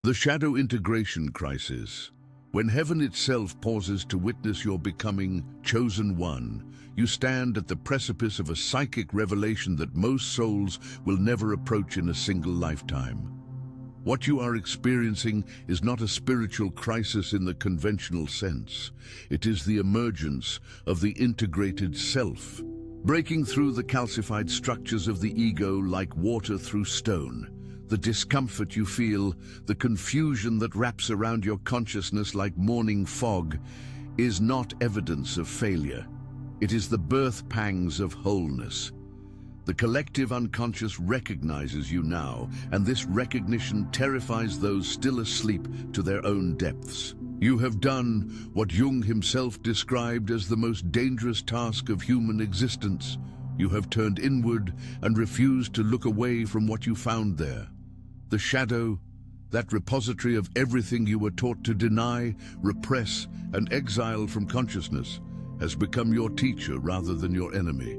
The shadow integration crisis. When heaven itself pauses to witness your becoming chosen one, you stand at the precipice of a psychic revelation that most souls will never approach in a single lifetime. What you are experiencing is not a spiritual crisis in the conventional sense. It is the emergence of the integrated self, breaking through the calcified structures of the ego like water through stone. The discomfort you feel, the confusion that wraps around your consciousness like morning fog, is not evidence of failure. It is the birth pangs of wholeness. The collective unconscious recognizes you now, and this recognition terrifies those still asleep to their own depths. You have done what Jung himself described as the most dangerous task of human existence. You have turned inward and refused to look away from what you found there. The shadow, that repository of everything you were taught to deny, repress, and exile from consciousness, has become your teacher rather than your enemy.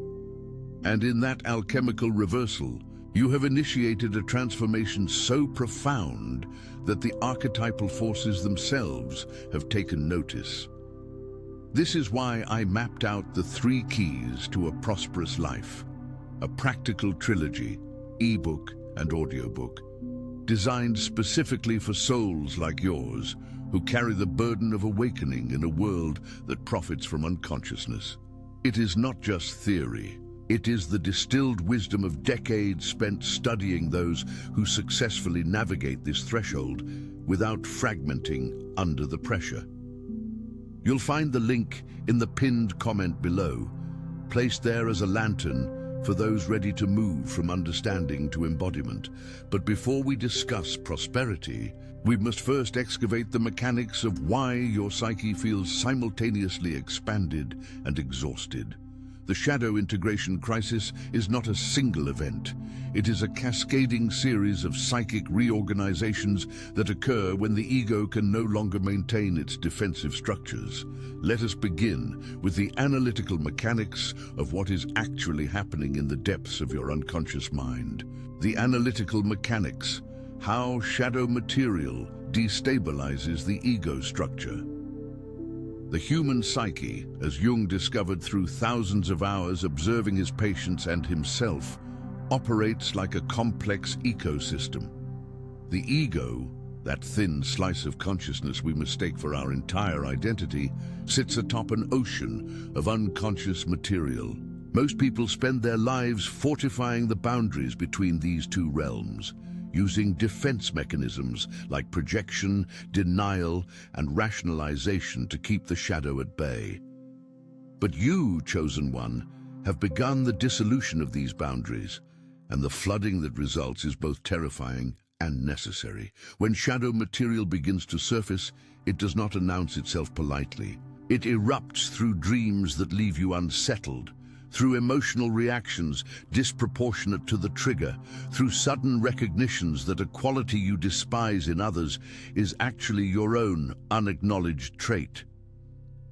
And in that alchemical reversal, you have initiated a transformation so profound that the archetypal forces themselves have taken notice. This is why I mapped out the 3 keys to a prosperous life, a practical trilogy, ebook and audiobook, designed specifically for souls like yours who carry the burden of awakening in a world that profits from unconsciousness. It is not just theory. It is the distilled wisdom of decades spent studying those who successfully navigate this threshold without fragmenting under the pressure. You'll find the link in the pinned comment below, placed there as a lantern for those ready to move from understanding to embodiment. But before we discuss prosperity, we must first excavate the mechanics of why your psyche feels simultaneously expanded and exhausted. The shadow integration crisis is not a single event. It is a cascading series of psychic reorganizations that occur when the ego can no longer maintain its defensive structures. Let us begin with the analytical mechanics of what is actually happening in the depths of your unconscious mind. The analytical mechanics, how shadow material destabilizes the ego structure. The human psyche, as Jung discovered through thousands of hours observing his patients and himself, operates like a complex ecosystem. The ego, that thin slice of consciousness we mistake for our entire identity, sits atop an ocean of unconscious material. Most people spend their lives fortifying the boundaries between these 2 realms, using defense mechanisms like projection, denial, and rationalization to keep the shadow at bay. But you, chosen one, have begun the dissolution of these boundaries, and the flooding that results is both terrifying and necessary. When shadow material begins to surface, it does not announce itself politely. It erupts through dreams that leave you unsettled, through emotional reactions disproportionate to the trigger, through sudden recognitions that a quality you despise in others is actually your own unacknowledged trait.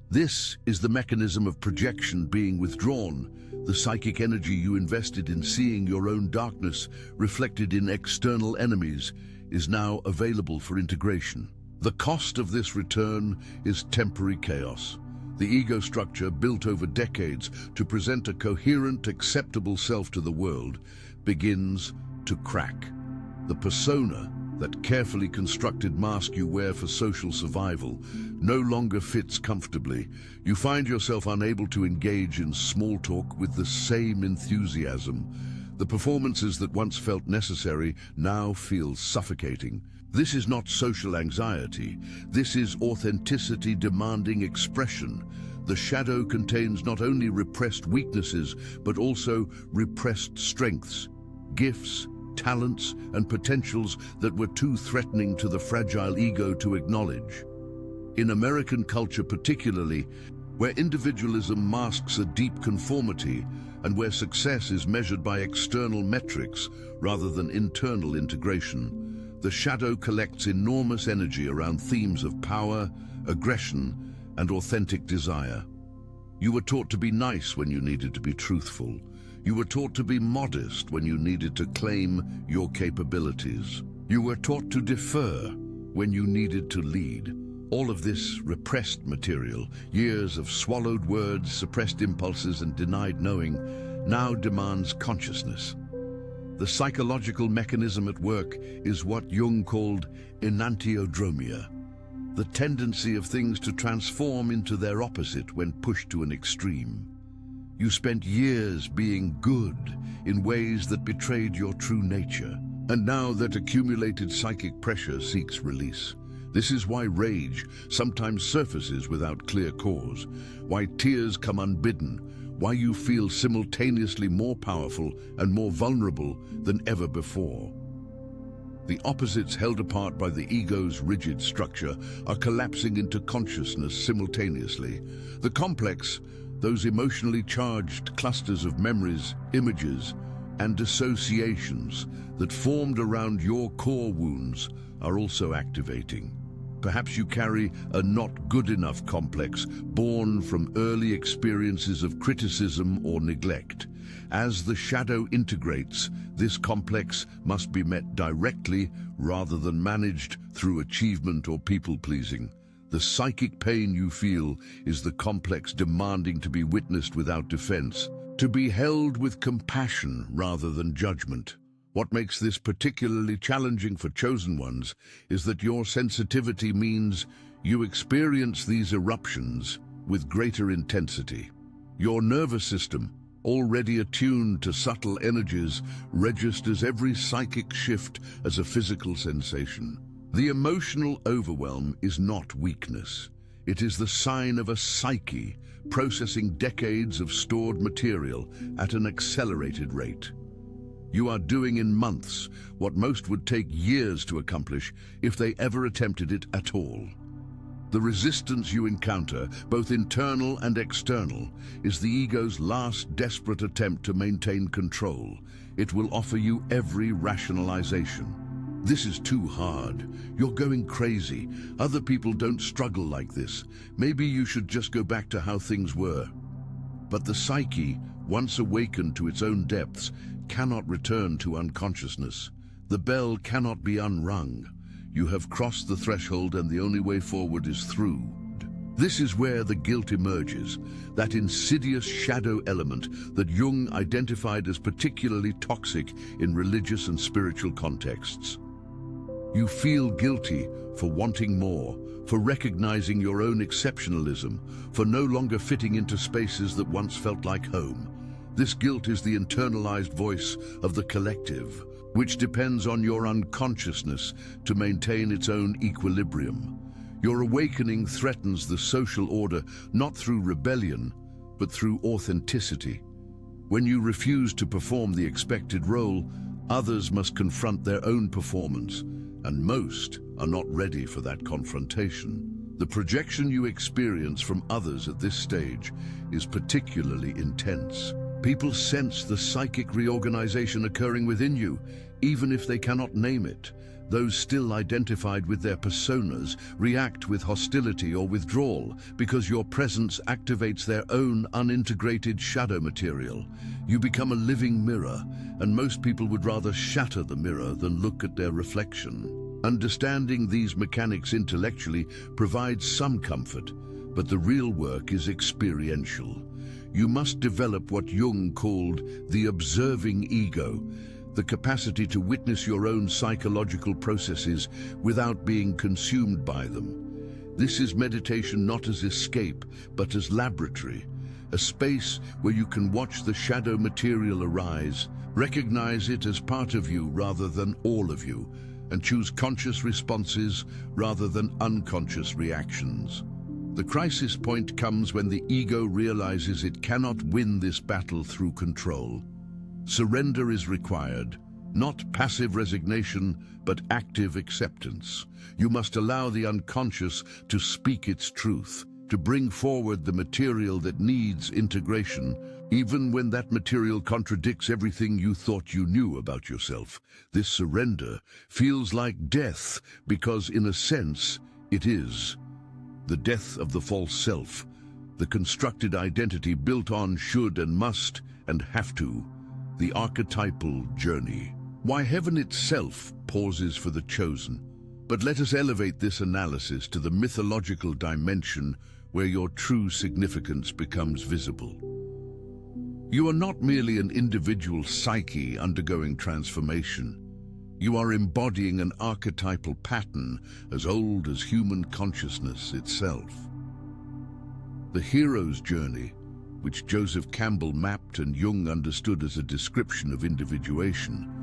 This is the mechanism of projection being withdrawn. The psychic energy you invested in seeing your own darkness reflected in external enemies is now available for integration. The cost of this return is temporary chaos. The ego structure, built over decades to present a coherent, acceptable self to the world, begins to crack. The persona, that carefully constructed mask you wear for social survival, no longer fits comfortably. You find yourself unable to engage in small talk with the same enthusiasm. The performances that once felt necessary now feel suffocating. This is not social anxiety. This is authenticity demanding expression. The shadow contains not only repressed weaknesses, but also repressed strengths, gifts, talents, and potentials that were too threatening to the fragile ego to acknowledge. In American culture particularly, where individualism masks a deep conformity and where success is measured by external metrics rather than internal integration, the shadow collects enormous energy around themes of power, aggression, and authentic desire. You were taught to be nice when you needed to be truthful. You were taught to be modest when you needed to claim your capabilities. You were taught to defer when you needed to lead. All of this repressed material, years of swallowed words, suppressed impulses, and denied knowing, now demands consciousness. The psychological mechanism at work is what Jung called enantiodromia, the tendency of things to transform into their opposite when pushed to an extreme. You spent years being good in ways that betrayed your true nature, and now that accumulated psychic pressure seeks release. This is why rage sometimes surfaces without clear cause, why tears come unbidden, why you feel simultaneously more powerful and more vulnerable than ever before. The opposites held apart by the ego's rigid structure are collapsing into consciousness simultaneously. The complex, those emotionally charged clusters of memories, images, and dissociations that formed around your core wounds are also activating. Perhaps you carry a not good enough complex born from early experiences of criticism or neglect. As the shadow integrates, this complex must be met directly rather than managed through achievement or people-pleasing. The psychic pain you feel is the complex demanding to be witnessed without defense, to be held with compassion rather than judgment. What makes this particularly challenging for chosen ones is that your sensitivity means you experience these eruptions with greater intensity. Your nervous system, already attuned to subtle energies, registers every psychic shift as a physical sensation. The emotional overwhelm is not weakness. It is the sign of a psyche processing decades of stored material at an accelerated rate. You are doing in months what most would take years to accomplish if they ever attempted it at all. The resistance you encounter, both internal and external, is the ego's last desperate attempt to maintain control. It will offer you every rationalization. This is too hard. You're going crazy. Other people don't struggle like this. Maybe you should just go back to how things were. But the psyche, once awakened to its own depths, cannot return to unconsciousness. The bell cannot be unrung. You have crossed the threshold and the only way forward is through. This is where the guilt emerges, that insidious shadow element that Jung identified as particularly toxic in religious and spiritual contexts. You feel guilty for wanting more, for recognizing your own exceptionalism, for no longer fitting into spaces that once felt like home. This guilt is the internalized voice of the collective, which depends on your unconsciousness to maintain its own equilibrium. Your awakening threatens the social order not through rebellion, but through authenticity. When you refuse to perform the expected role, others must confront their own performance, and most are not ready for that confrontation. The projection you experience from others at this stage is particularly intense. People sense the psychic reorganization occurring within you, even if they cannot name it. Those still identified with their personas react with hostility or withdrawal because your presence activates their own unintegrated shadow material. You become a living mirror, and most people would rather shatter the mirror than look at their reflection. Understanding these mechanics intellectually provides some comfort, but the real work is experiential. You must develop what Jung called the observing ego, the capacity to witness your own psychological processes without being consumed by them. This is meditation not as escape, but as laboratory, a space where you can watch the shadow material arise, recognize it as part of you rather than all of you, and choose conscious responses rather than unconscious reactions. The crisis point comes when the ego realizes it cannot win this battle through control. Surrender is required, not passive resignation, but active acceptance. You must allow the unconscious to speak its truth, to bring forward the material that needs integration, even when that material contradicts everything you thought you knew about yourself. This surrender feels like death because, in a sense, it is. The death of the false self, the constructed identity built on should and must and have to, the archetypal journey. Why heaven itself pauses for the chosen. But let us elevate this analysis to the mythological dimension where your true significance becomes visible. You are not merely an individual psyche undergoing transformation. You are embodying an archetypal pattern as old as human consciousness itself. The hero's journey, which Joseph Campbell mapped and Jung understood as a description of individuation,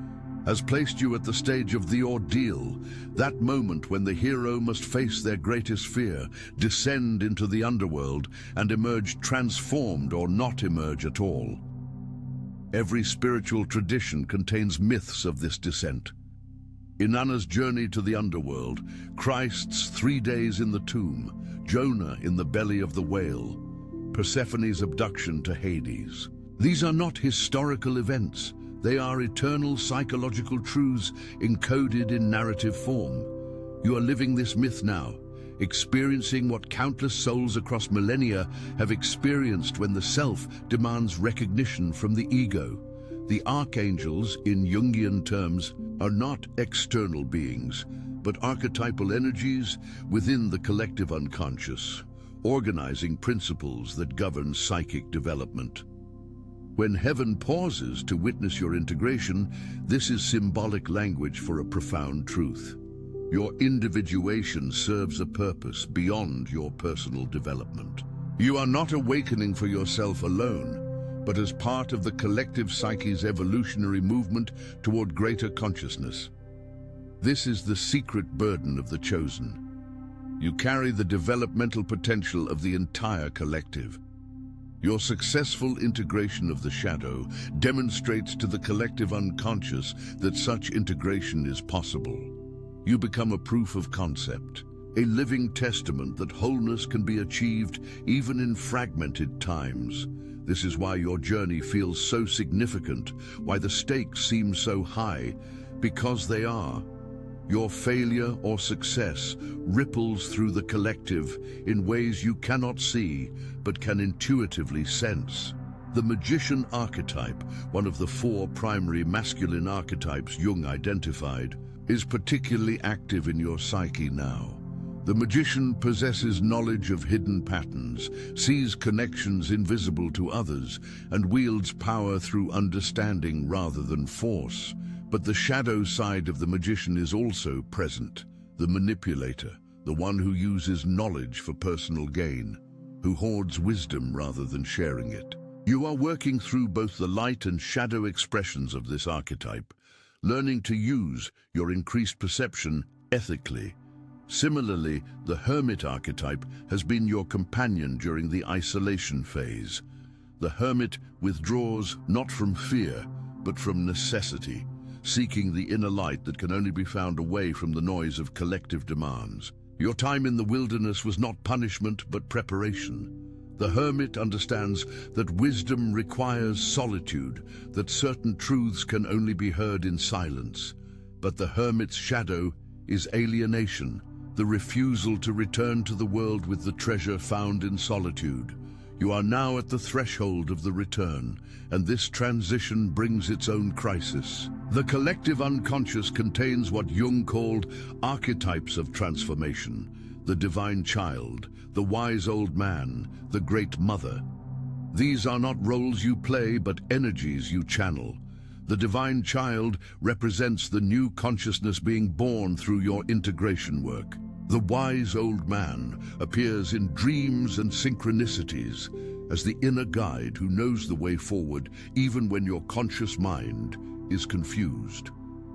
has placed you at the stage of the ordeal, that moment when the hero must face their greatest fear, descend into the underworld, and emerge transformed or not emerge at all. Every spiritual tradition contains myths of this descent. Inanna's journey to the underworld, Christ's 3 days in the tomb, Jonah in the belly of the whale, Persephone's abduction to Hades. These are not historical events. They are eternal psychological truths encoded in narrative form. You are living this myth now, experiencing what countless souls across millennia have experienced when the self demands recognition from the ego. The archangels, in Jungian terms, are not external beings, but archetypal energies within the collective unconscious, organizing principles that govern psychic development. When heaven pauses to witness your integration, this is symbolic language for a profound truth. Your individuation serves a purpose beyond your personal development. You are not awakening for yourself alone, but as part of the collective psyche's evolutionary movement toward greater consciousness. This is the secret burden of the chosen. You carry the developmental potential of the entire collective. Your successful integration of the shadow demonstrates to the collective unconscious that such integration is possible. You become a proof of concept, a living testament that wholeness can be achieved even in fragmented times. This is why your journey feels so significant, why the stakes seem so high, because they are. Your failure or success ripples through the collective in ways you cannot see but can intuitively sense. The magician archetype, one of the 4 primary masculine archetypes Jung identified, is particularly active in your psyche now. The magician possesses knowledge of hidden patterns, sees connections invisible to others, and wields power through understanding rather than force. But the shadow side of the magician is also present, the manipulator, the one who uses knowledge for personal gain, who hoards wisdom rather than sharing it. You are working through both the light and shadow expressions of this archetype, learning to use your increased perception ethically. Similarly, the hermit archetype has been your companion during the isolation phase. The hermit withdraws not from fear, but from necessity, seeking the inner light that can only be found away from the noise of collective demands. Your time in the wilderness was not punishment, but preparation. The hermit understands that wisdom requires solitude, that certain truths can only be heard in silence. But the hermit's shadow is alienation, the refusal to return to the world with the treasure found in solitude. You are now at the threshold of the return, and this transition brings its own crisis. The collective unconscious contains what Jung called archetypes of transformation: the divine child, the wise old man, the great mother. These are not roles you play, but energies you channel. The divine child represents the new consciousness being born through your integration work. The wise old man appears in dreams and synchronicities as the inner guide who knows the way forward even when your conscious mind is confused.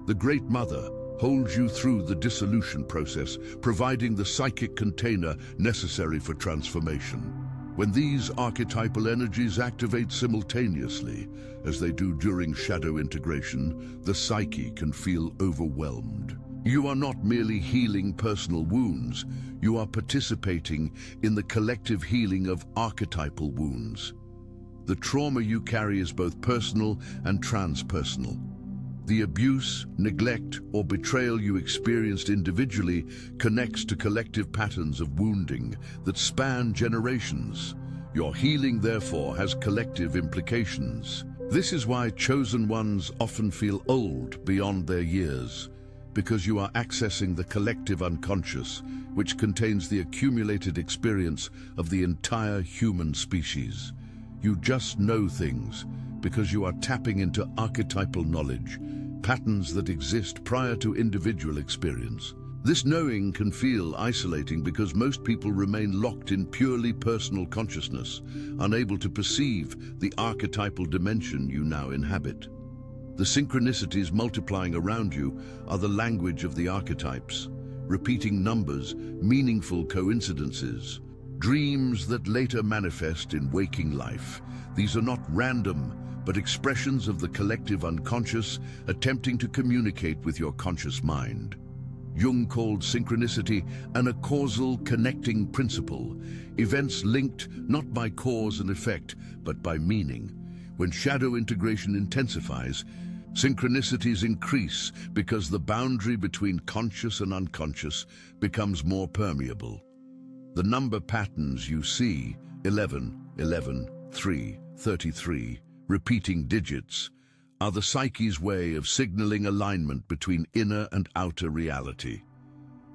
The Great Mother holds you through the dissolution process, providing the psychic container necessary for transformation. When these archetypal energies activate simultaneously, as they do during shadow integration, the psyche can feel overwhelmed. You are not merely healing personal wounds, you are participating in the collective healing of archetypal wounds. The trauma you carry is both personal and transpersonal. The abuse, neglect, or betrayal you experienced individually connects to collective patterns of wounding that span generations. Your healing, therefore, has collective implications. This is why chosen ones often feel old beyond their years. because you are accessing the collective unconscious, which contains the accumulated experience of the entire human species. You just know things because you are tapping into archetypal knowledge, patterns that exist prior to individual experience. This knowing can feel isolating because most people remain locked in purely personal consciousness, unable to perceive the archetypal dimension you now inhabit. The synchronicities multiplying around you are the language of the archetypes, repeating numbers, meaningful coincidences, dreams that later manifest in waking life. These are not random, but expressions of the collective unconscious attempting to communicate with your conscious mind. Jung called synchronicity an acausal connecting principle, events linked not by cause and effect, but by meaning. When shadow integration intensifies, synchronicities increase because the boundary between conscious and unconscious becomes more permeable. The number patterns you see, 11, 11, 3, 33, repeating digits, are the psyche's way of signaling alignment between inner and outer reality.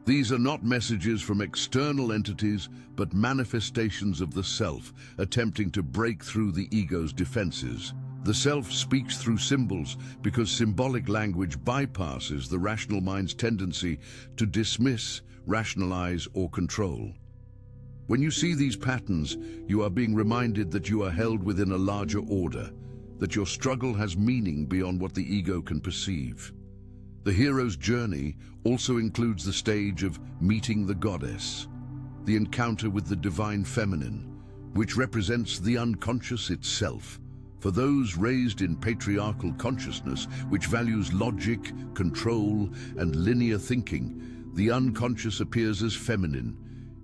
These are not messages from external entities, but manifestations of the self, attempting to break through the ego's defenses. The self speaks through symbols because symbolic language bypasses the rational mind's tendency to dismiss, rationalize, or control. When you see these patterns, you are being reminded that you are held within a larger order, that your struggle has meaning beyond what the ego can perceive. The hero's journey also includes the stage of meeting the goddess, the encounter with the divine feminine, which represents the unconscious itself. For those raised in patriarchal consciousness, which values logic, control, and linear thinking, the unconscious appears as feminine,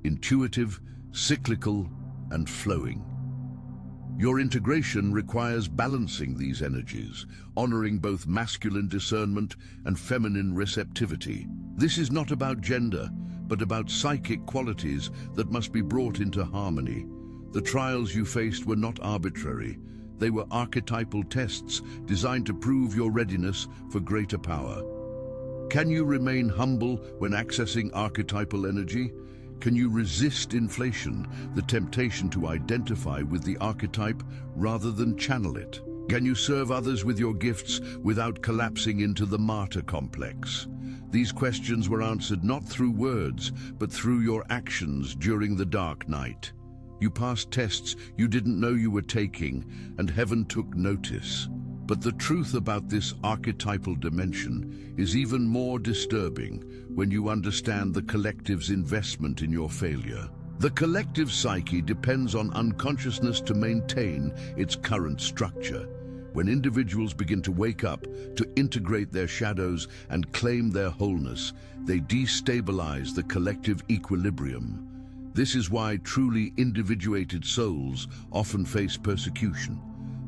intuitive, cyclical, and flowing. Your integration requires balancing these energies, honoring both masculine discernment and feminine receptivity. This is not about gender, but about psychic qualities that must be brought into harmony. The trials you faced were not arbitrary. They were archetypal tests designed to prove your readiness for greater power. Can you remain humble when accessing archetypal energy? Can you resist inflation, the temptation to identify with the archetype rather than channel it? Can you serve others with your gifts without collapsing into the martyr complex? These questions were answered not through words, but through your actions during the dark night. You passed tests you didn't know you were taking, and heaven took notice. But the truth about this archetypal dimension is even more disturbing when you understand the collective's investment in your failure. The collective psyche depends on unconsciousness to maintain its current structure. When individuals begin to wake up, to integrate their shadows and claim their wholeness, they destabilize the collective equilibrium. This is why truly individuated souls often face persecution.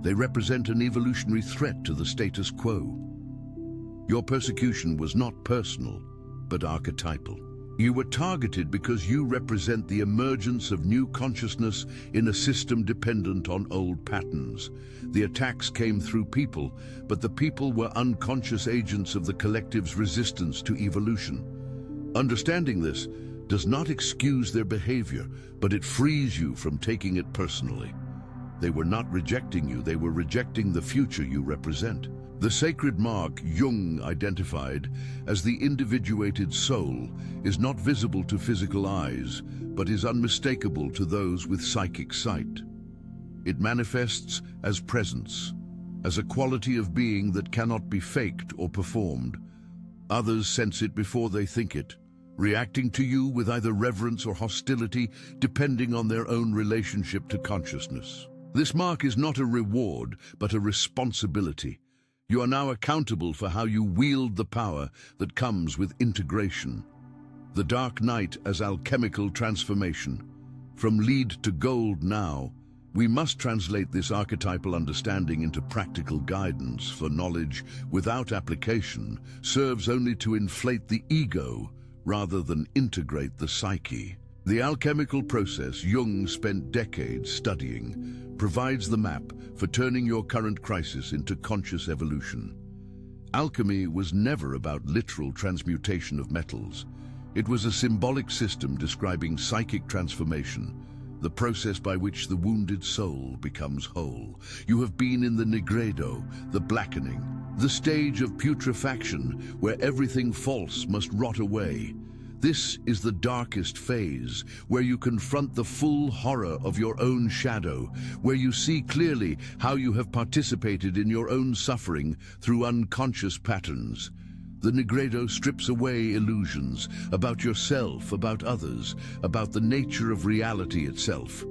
They represent an evolutionary threat to the status quo. Your persecution was not personal, but archetypal. You were targeted because you represent the emergence of new consciousness in a system dependent on old patterns. The attacks came through people, but the people were unconscious agents of the collective's resistance to evolution. Understanding this does not excuse their behavior, but it frees you from taking it personally. They were not rejecting you, they were rejecting the future you represent. The sacred mark Jung identified as the individuated soul is not visible to physical eyes, but is unmistakable to those with psychic sight. It manifests as presence, as a quality of being that cannot be faked or performed. Others sense it before they think it, reacting to you with either reverence or hostility, depending on their own relationship to consciousness. This mark is not a reward, but a responsibility. You are now accountable for how you wield the power that comes with integration. The dark night as alchemical transformation. From lead to gold now, we must translate this archetypal understanding into practical guidance, for knowledge without application serves only to inflate the ego rather than integrate the psyche. The alchemical process Jung spent decades studying provides the map for turning your current crisis into conscious evolution. Alchemy was never about literal transmutation of metals. It was a symbolic system describing psychic transformation, the process by which the wounded soul becomes whole. You have been in the nigredo, the blackening, the stage of putrefaction where everything false must rot away. This is the darkest phase, where you confront the full horror of your own shadow, where you see clearly how you have participated in your own suffering through unconscious patterns. The nigredo strips away illusions about yourself, about others, about the nature of reality itself.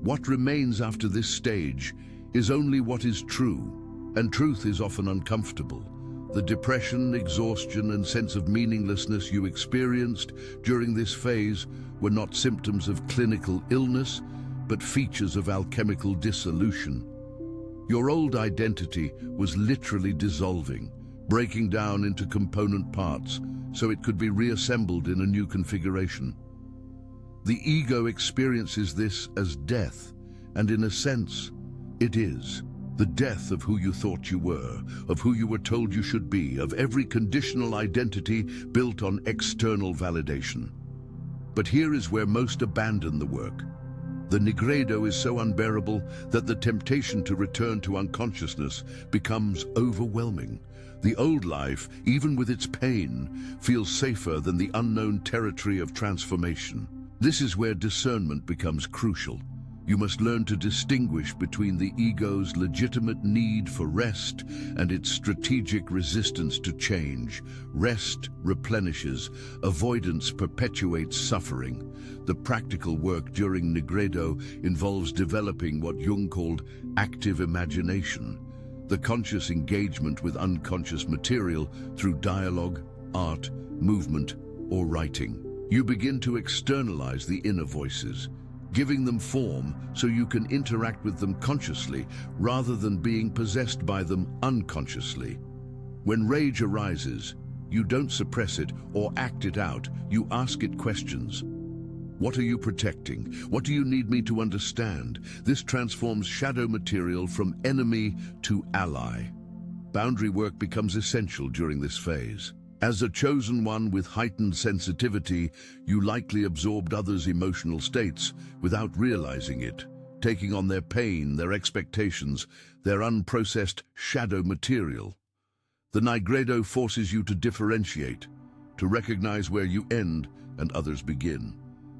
What remains after this stage is only what is true, and truth is often uncomfortable. The depression, exhaustion, and sense of meaninglessness you experienced during this phase were not symptoms of clinical illness, but features of alchemical dissolution. Your old identity was literally dissolving, breaking down into component parts so it could be reassembled in a new configuration. The ego experiences this as death, and in a sense, it is. The death of who you thought you were, of who you were told you should be, of every conditional identity built on external validation. But here is where most abandon the work. The nigredo is so unbearable that the temptation to return to unconsciousness becomes overwhelming. The old life, even with its pain, feels safer than the unknown territory of transformation. This is where discernment becomes crucial. You must learn to distinguish between the ego's legitimate need for rest and its strategic resistance to change. Rest replenishes, avoidance perpetuates suffering. The practical work during nigredo involves developing what Jung called active imagination, the conscious engagement with unconscious material through dialogue, art, movement, or writing. You begin to externalize the inner voices, giving them form so you can interact with them consciously rather than being possessed by them unconsciously. When rage arises, you don't suppress it or act it out, you ask it questions. What are you protecting? What do you need me to understand? This transforms shadow material from enemy to ally. Boundary work becomes essential during this phase. As a chosen one with heightened sensitivity, you likely absorbed others' emotional states without realizing it, taking on their pain, their expectations, their unprocessed shadow material. The nigredo forces you to differentiate, to recognize where you end and others begin.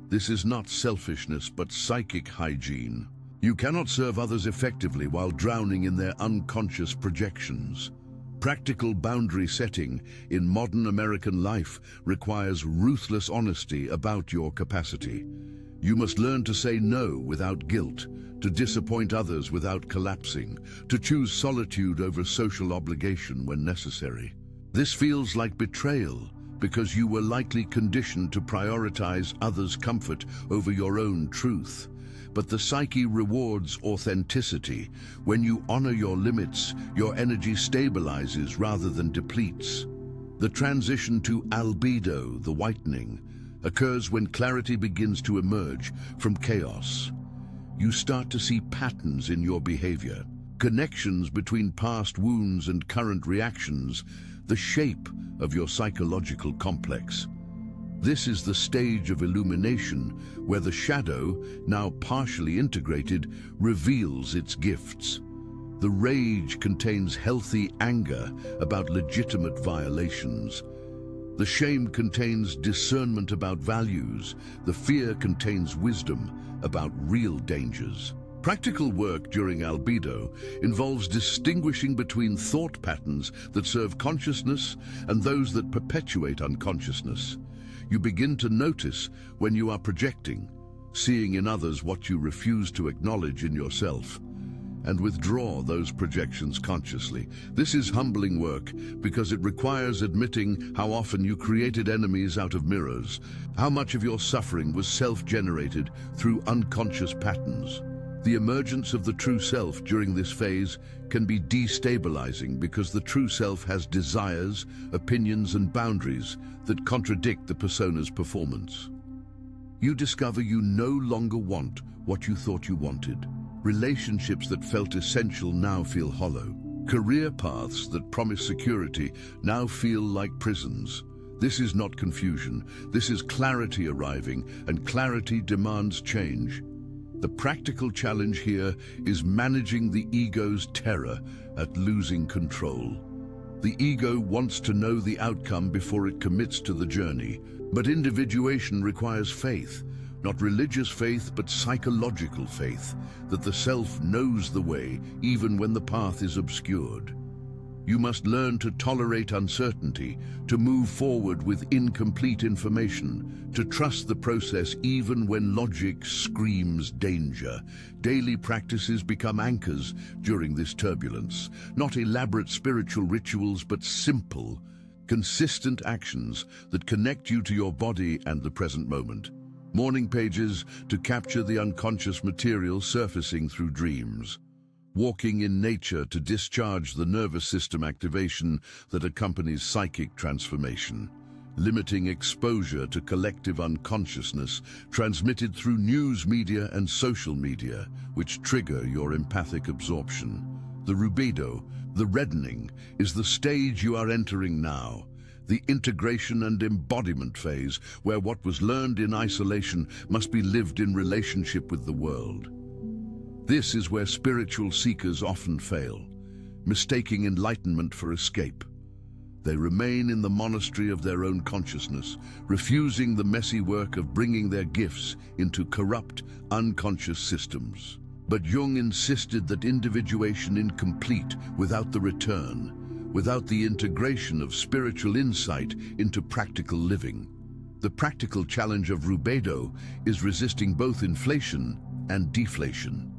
This is not selfishness, but psychic hygiene. You cannot serve others effectively while drowning in their unconscious projections. Practical boundary setting in modern American life requires ruthless honesty about your capacity. You must learn to say no without guilt, to disappoint others without collapsing, to choose solitude over social obligation when necessary. This feels like betrayal because you were likely conditioned to prioritize others' comfort over your own truth. But the psyche rewards authenticity. When you honor your limits, your energy stabilizes rather than depletes. The transition to albedo, the whitening, occurs when clarity begins to emerge from chaos. You start to see patterns in your behavior, connections between past wounds and current reactions, the shape of your psychological complex. This is the stage of illumination where the shadow, now partially integrated, reveals its gifts. The rage contains healthy anger about legitimate violations. The shame contains discernment about values. The fear contains wisdom about real dangers. Practical work during albedo involves distinguishing between thought patterns that serve consciousness and those that perpetuate unconsciousness. You begin to notice when you are projecting, seeing in others what you refuse to acknowledge in yourself, and withdraw those projections consciously. This is humbling work because it requires admitting how often you created enemies out of mirrors, how much of your suffering was self-generated through unconscious patterns. The emergence of the true self during this phase can be destabilizing because the true self has desires, opinions, and boundaries that contradict the persona's performance. You discover you no longer want what you thought you wanted. Relationships that felt essential now feel hollow. Career paths that promise security now feel like prisons. This is not confusion, this is clarity arriving, and clarity demands change. The practical challenge here is managing the ego's terror at losing control. The ego wants to know the outcome before it commits to the journey, but individuation requires faith, not religious faith but psychological faith, that the self knows the way even when the path is obscured. You must learn to tolerate uncertainty, to move forward with incomplete information, to trust the process even when logic screams danger. Daily practices become anchors during this turbulence, not elaborate spiritual rituals but simple, consistent actions that connect you to your body and the present moment. Morning pages to capture the unconscious material surfacing through dreams. Walking in nature to discharge the nervous system activation that accompanies psychic transformation. Limiting exposure to collective unconsciousness transmitted through news media and social media, which trigger your empathic absorption. The rubedo, the reddening, is the stage you are entering now. The integration and embodiment phase, where what was learned in isolation must be lived in relationship with the world. This is where spiritual seekers often fail, mistaking enlightenment for escape. They remain in the monastery of their own consciousness, refusing the messy work of bringing their gifts into corrupt, unconscious systems. But Jung insisted that individuation incomplete without the return, without the integration of spiritual insight into practical living. The practical challenge of rubedo is resisting both inflation and deflation.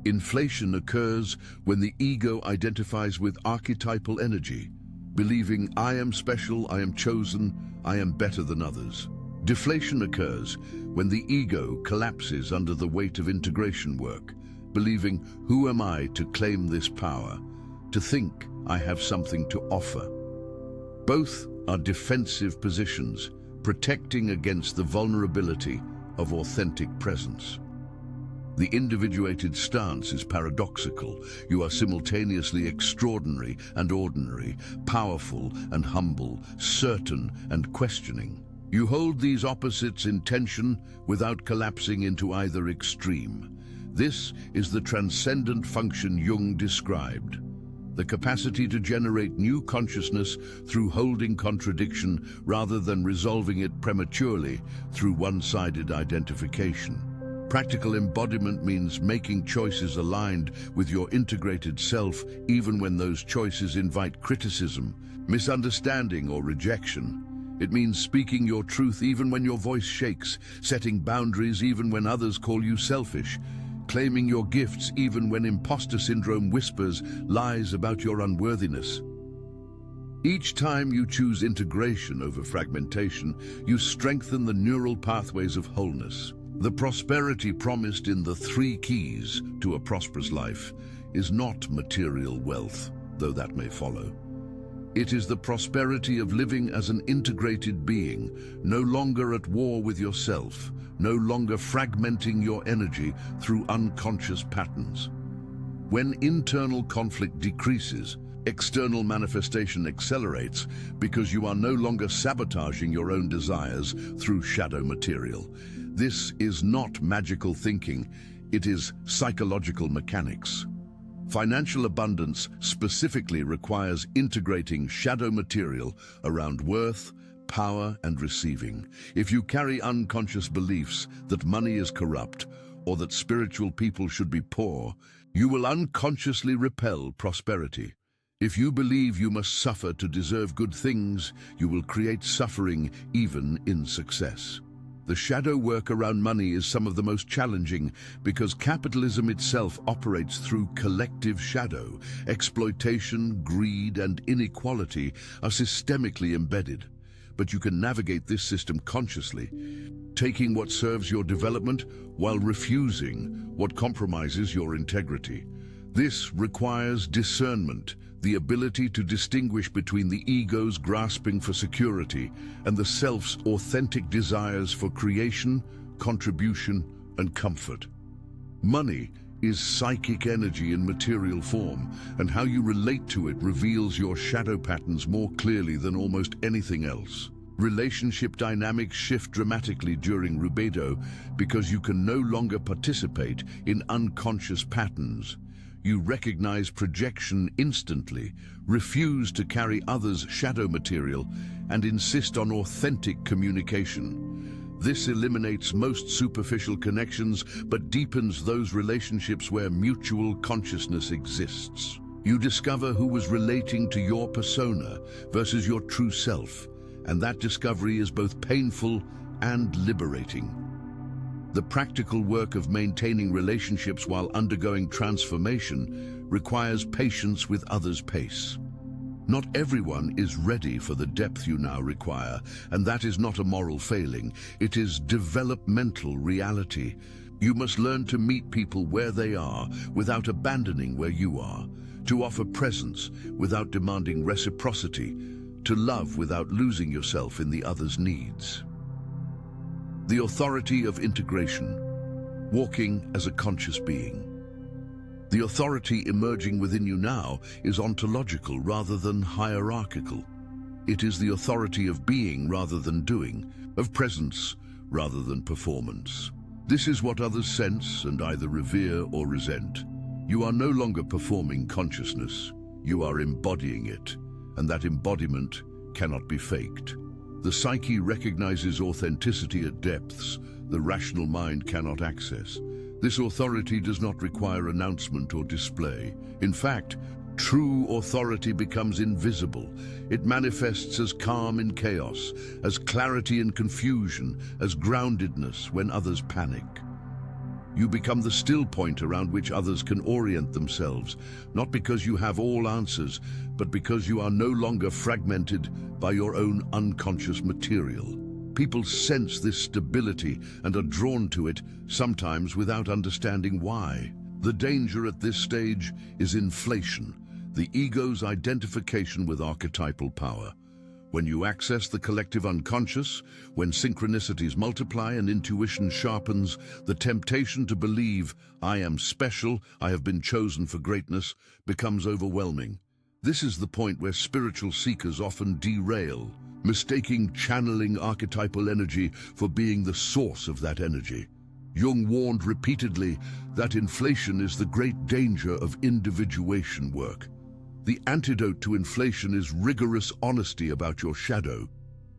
Inflation occurs when the ego identifies with archetypal energy, believing I am special, I am chosen, I am better than others. Deflation occurs when the ego collapses under the weight of integration work, believing who am I to claim this power, to think I have something to offer. Both are defensive positions, protecting against the vulnerability of authentic presence. The individuated stance is paradoxical. You are simultaneously extraordinary and ordinary, powerful and humble, certain and questioning. You hold these opposites in tension without collapsing into either extreme. This is the transcendent function Jung described. The capacity to generate new consciousness through holding contradiction rather than resolving it prematurely through one-sided identification. Practical embodiment means making choices aligned with your integrated self even when those choices invite criticism, misunderstanding or rejection. It means speaking your truth even when your voice shakes, setting boundaries even when others call you selfish, claiming your gifts even when imposter syndrome whispers lies about your unworthiness. Each time you choose integration over fragmentation, you strengthen the neural pathways of wholeness. The prosperity promised in the 3 keys to a prosperous life is not material wealth, though that may follow. It is the prosperity of living as an integrated being, no longer at war with yourself, no longer fragmenting your energy through unconscious patterns. When internal conflict decreases, external manifestation accelerates because you are no longer sabotaging your own desires through shadow material. This is not magical thinking, it is psychological mechanics. Financial abundance specifically requires integrating shadow material around worth, power, and receiving. If you carry unconscious beliefs that money is corrupt or that spiritual people should be poor, you will unconsciously repel prosperity. If you believe you must suffer to deserve good things, you will create suffering even in success. The shadow work around money is some of the most challenging because capitalism itself operates through collective shadow. Exploitation, greed, and inequality are systemically embedded. But you can navigate this system consciously, taking what serves your development while refusing what compromises your integrity. This requires discernment, the ability to distinguish between the ego's grasping for security and the self's authentic desires for creation, contribution, and comfort. Money is psychic energy in material form, and how you relate to it reveals your shadow patterns more clearly than almost anything else. Relationship dynamics shift dramatically during rubedo because you can no longer participate in unconscious patterns. You recognize projection instantly, refuse to carry others' shadow material, and insist on authentic communication. This eliminates most superficial connections but deepens those relationships where mutual consciousness exists. You discover who was relating to your persona versus your true self, and that discovery is both painful and liberating. The practical work of maintaining relationships while undergoing transformation requires patience with others' pace. Not everyone is ready for the depth you now require, and that is not a moral failing. It is developmental reality. You must learn to meet people where they are without abandoning where you are, to offer presence without demanding reciprocity, to love without losing yourself in the other's needs. The authority of integration, walking as a conscious being. The authority emerging within you now is ontological rather than hierarchical. It is the authority of being rather than doing, of presence rather than performance. This is what others sense and either revere or resent. You are no longer performing consciousness, you are embodying it, and that embodiment cannot be faked. The psyche recognizes authenticity at depths the rational mind cannot access. This authority does not require announcement or display. In fact, true authority becomes invisible. It manifests as calm in chaos, as clarity in confusion, as groundedness when others panic. You become the still point around which others can orient themselves, not because you have all answers, but because you are no longer fragmented by your own unconscious material. People sense this stability and are drawn to it, sometimes without understanding why. The danger at this stage is inflation, the ego's identification with archetypal power. When you access the collective unconscious, when synchronicities multiply and intuition sharpens, the temptation to believe, "I am special, I have been chosen for greatness," becomes overwhelming. This is the point where spiritual seekers often derail, mistaking channeling archetypal energy for being the source of that energy. Jung warned repeatedly that inflation is the great danger of individuation work. The antidote to inflation is rigorous honesty about your shadow.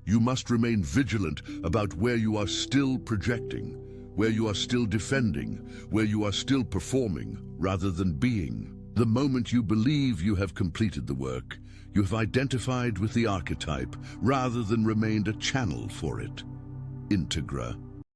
You must remain vigilant about where you are still projecting, where you are still defending, where you are still performing rather than being. The moment you believe you have completed the work, you have identified with the archetype rather than remained a channel for it. Integra.